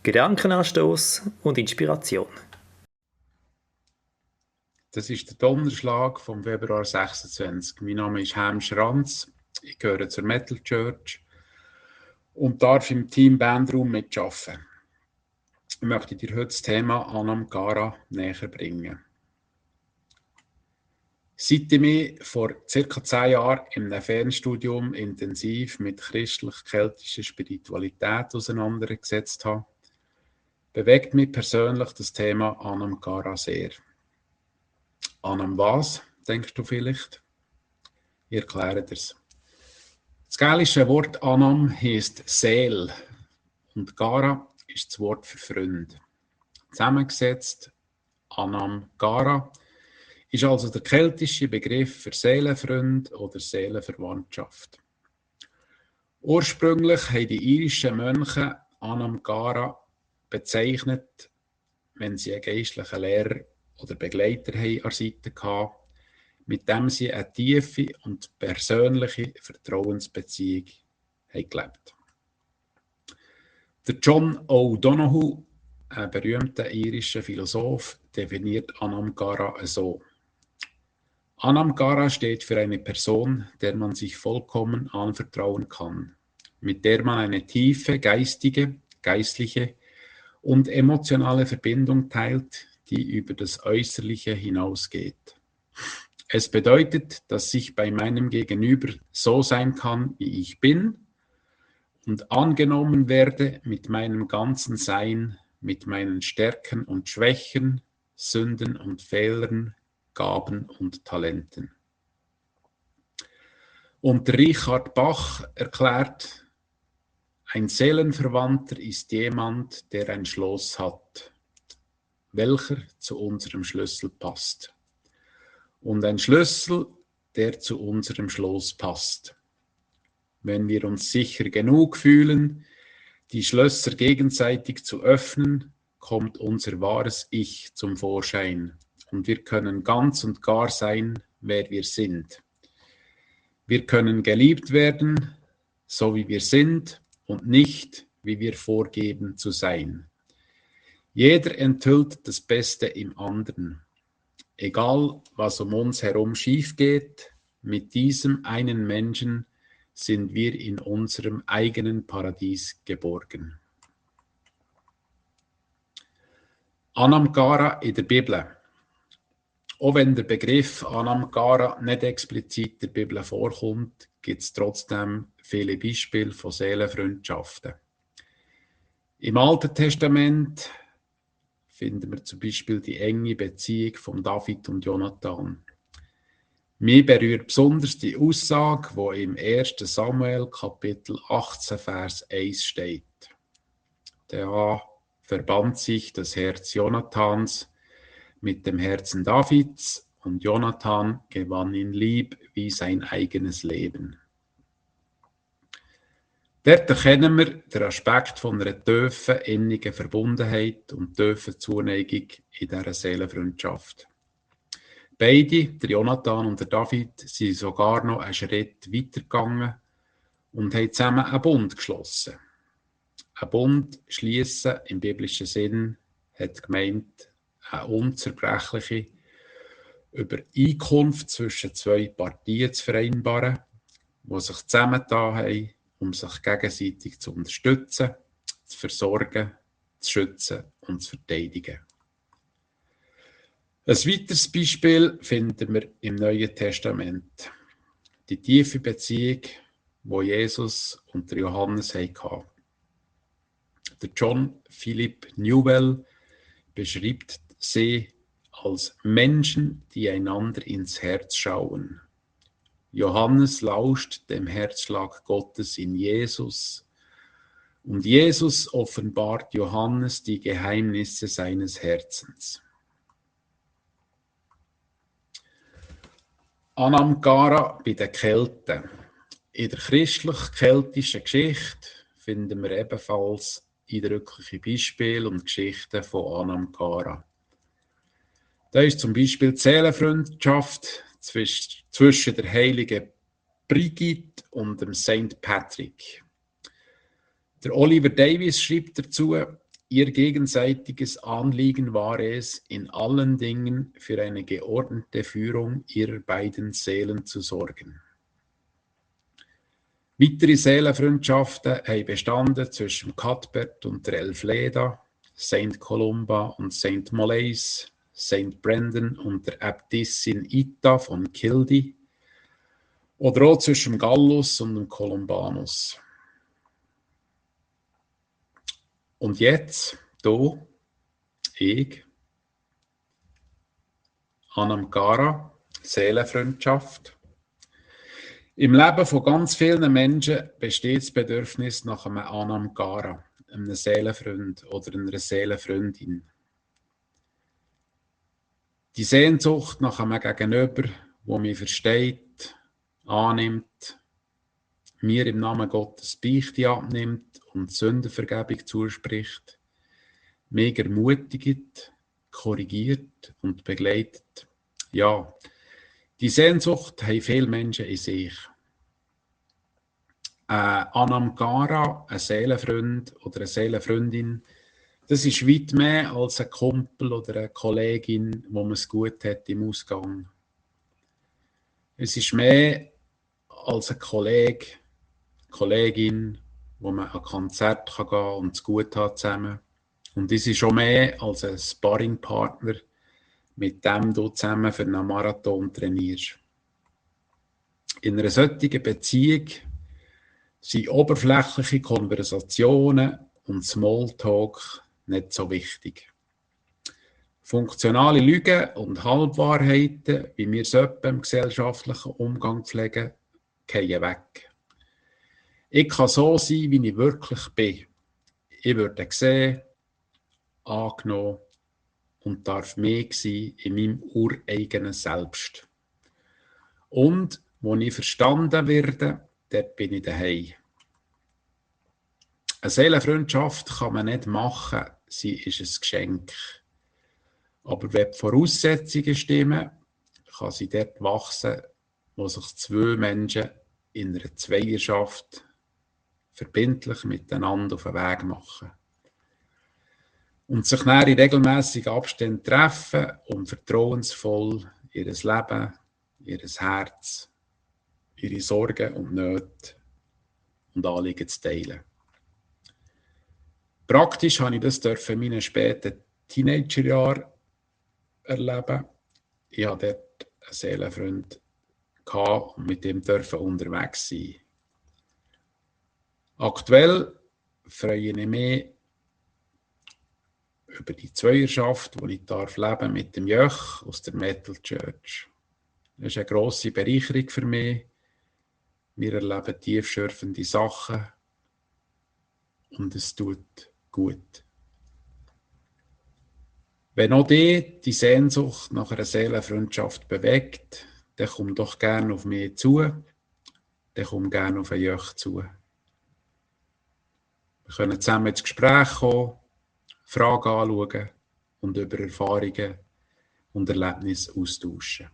Gedankenanstoß und Inspiration. Das ist der Donnerschlag vom Februar 26. Mein Name ist Ham Schranz, ich gehöre zur Metal Church und darf im Team Bandraum mitarbeiten. Ich möchte dir heute das Thema Anam Cara näher bringen. Seit ich mich vor ca. 10 Jahren in einem Fernstudium intensiv mit christlich-keltischer Spiritualität auseinandergesetzt habe, bewegt mich persönlich das Thema Anam Cara sehr. Anam was, denkst du vielleicht? Ich erkläre dir's. Das gälische Wort Anam heisst Seel und Cara ist das Wort für Freund. Zusammengesetzt Anam Cara ist also der keltische Begriff für Seelenfreund oder Seelenverwandtschaft. Ursprünglich haben die irischen Mönche Anam Cara bezeichnet, wenn sie einen geistlichen Lehrer oder Begleiter an der Seite hatten, mit dem sie eine tiefe und persönliche Vertrauensbeziehung haben gelebt. Der John O'Donoghue, ein berühmter irischer Philosoph, definiert Anam Cara so. Anam Cara steht für eine Person, der man sich vollkommen anvertrauen kann, mit der man eine tiefe geistige, geistliche und emotionale Verbindung teilt, die über das Äußerliche hinausgeht. Es bedeutet, dass ich bei meinem Gegenüber so sein kann, wie ich bin und angenommen werde mit meinem ganzen Sein, mit meinen Stärken und Schwächen, Sünden und Fehlern, Gaben und Talenten. Und Richard Bach erklärt, ein Seelenverwandter ist jemand, der ein Schloss hat, welcher zu unserem Schlüssel passt. Und ein Schlüssel, der zu unserem Schloss passt. Wenn wir uns sicher genug fühlen, die Schlösser gegenseitig zu öffnen, kommt unser wahres Ich zum Vorschein. Und wir können ganz und gar sein, wer wir sind. Wir können geliebt werden, so wie wir sind, und nicht, wie wir vorgeben zu sein. Jeder enthüllt das Beste im anderen. Egal, was um uns herum schief geht, mit diesem einen Menschen sind wir in unserem eigenen Paradies geborgen. Anam Cara in der Bibel. Auch wenn der Begriff Anam Cara nicht explizit in der Bibel vorkommt, gibt es trotzdem viele Beispiele von Seelenfreundschaften. Im Alten Testament finden wir zum Beispiel die enge Beziehung von David und Jonathan. Mich berührt besonders die Aussage, die im 1. Samuel Kapitel 18, Vers 1 steht. Da verband sich das Herz Jonathans mit dem Herzen Davids und Jonathan gewann ihn lieb wie sein eigenes Leben. Dort erkennen wir den Aspekt von einer tiefen, innigen Verbundenheit und tiefen Zuneigung in dieser Seelenfreundschaft. Beide, der Jonathan und der David, sind sogar noch einen Schritt weitergegangen und haben zusammen einen Bund geschlossen. Ein Bund schließen im biblischen Sinn hat gemeint, eine unzerbrechliche Übereinkunft zwischen zwei Partien zu vereinbaren, die sich zusammengetan haben, um sich gegenseitig zu unterstützen, zu versorgen, zu schützen und zu verteidigen. Ein weiteres Beispiel finden wir im Neuen Testament. Die tiefe Beziehung, die Jesus und der Johannes hatten. Der John Philip Newell beschreibt sie als Menschen, die einander ins Herz schauen. Johannes lauscht dem Herzschlag Gottes in Jesus und Jesus offenbart Johannes die Geheimnisse seines Herzens. Anam Cara bei den Kelten. In der christlich-keltischen Geschichte finden wir ebenfalls eindrückliche Beispiele und Geschichten von Anam Cara. Da ist zum Beispiel die Seelenfreundschaft zwischen der heiligen Brigitte und dem St. Patrick. Der Oliver Davies schreibt dazu, ihr gegenseitiges Anliegen war es, in allen Dingen für eine geordnete Führung ihrer beiden Seelen zu sorgen. Weitere Seelenfreundschaften haben bestanden zwischen Cuthbert und der Elfleda, St. Columba und St. Molais, St. Brendan und der Äbtissin Ita von Kildy oder auch zwischen Gallus und dem Columbanus. Und jetzt, hier, ich, Anam-Cara, Seelenfreundschaft. Im Leben von ganz vielen Menschen besteht das Bedürfnis nach einem Anam-Cara, einem Seelenfreund oder einer Seelenfreundin. Die Sehnsucht nach einem Gegenüber, der mich versteht, annimmt, mir im Namen Gottes Beichte abnimmt und Sündenvergebung zuspricht, mich ermutigt, korrigiert und begleitet. Ja, die Sehnsucht haben viele Menschen in sich. Anam-Cara, ein Seelenfreund oder eine Seelenfreundin, das ist weit mehr als ein Kumpel oder eine Kollegin, wo man es gut hat im Ausgang. Es ist mehr als ein Kollege, Kollegin, wo man an Konzert gehen kann und es gut hat zusammen. Und es ist schon mehr als ein Sparringpartner, mit dem du zusammen für einen Marathon trainierst. In einer solchen Beziehung sind oberflächliche Konversationen und Smalltalk nicht so wichtig. Funktionale Lügen und Halbwahrheiten, wie wir es etwa im gesellschaftlichen Umgang pflegen, fallen weg. Ich kann so sein, wie ich wirklich bin. Ich werde gesehen, angenommen und darf mehr sein in meinem ureigenen Selbst. Und, wo ich verstanden werde, dort bin ich daheim. Eine Seelenfreundschaft kann man nicht machen, sie ist ein Geschenk. Aber wenn die Voraussetzungen stimmen, kann sie dort wachsen, wo sich zwei Menschen in einer Zweierschaft verbindlich miteinander auf den Weg machen. Und sich dann in regelmässigen Abständen treffen, um vertrauensvoll ihr Leben, ihr Herz, ihre Sorgen und Nöte und Anliegen zu teilen. Praktisch habe ich das in meinen späten Teenagerjahren erleben. Ich hatte dort einen Seelenfreund und mit dem durfte unterwegs sein. Aktuell freue ich mich über die Zweierschaft, die ich leben mit dem Jöch aus der Metal Church. Das ist eine grosse Bereicherung für mich. Wir erleben tiefschürfende Sachen und es tut gut. Wenn auch dich die Sehnsucht nach einer Seelenfreundschaft bewegt, dann komm doch gerne auf mich zu, dann komm gerne auf einen Jöch zu. Wir können zusammen ins Gespräch kommen, Fragen anschauen und über Erfahrungen und Erlebnisse austauschen.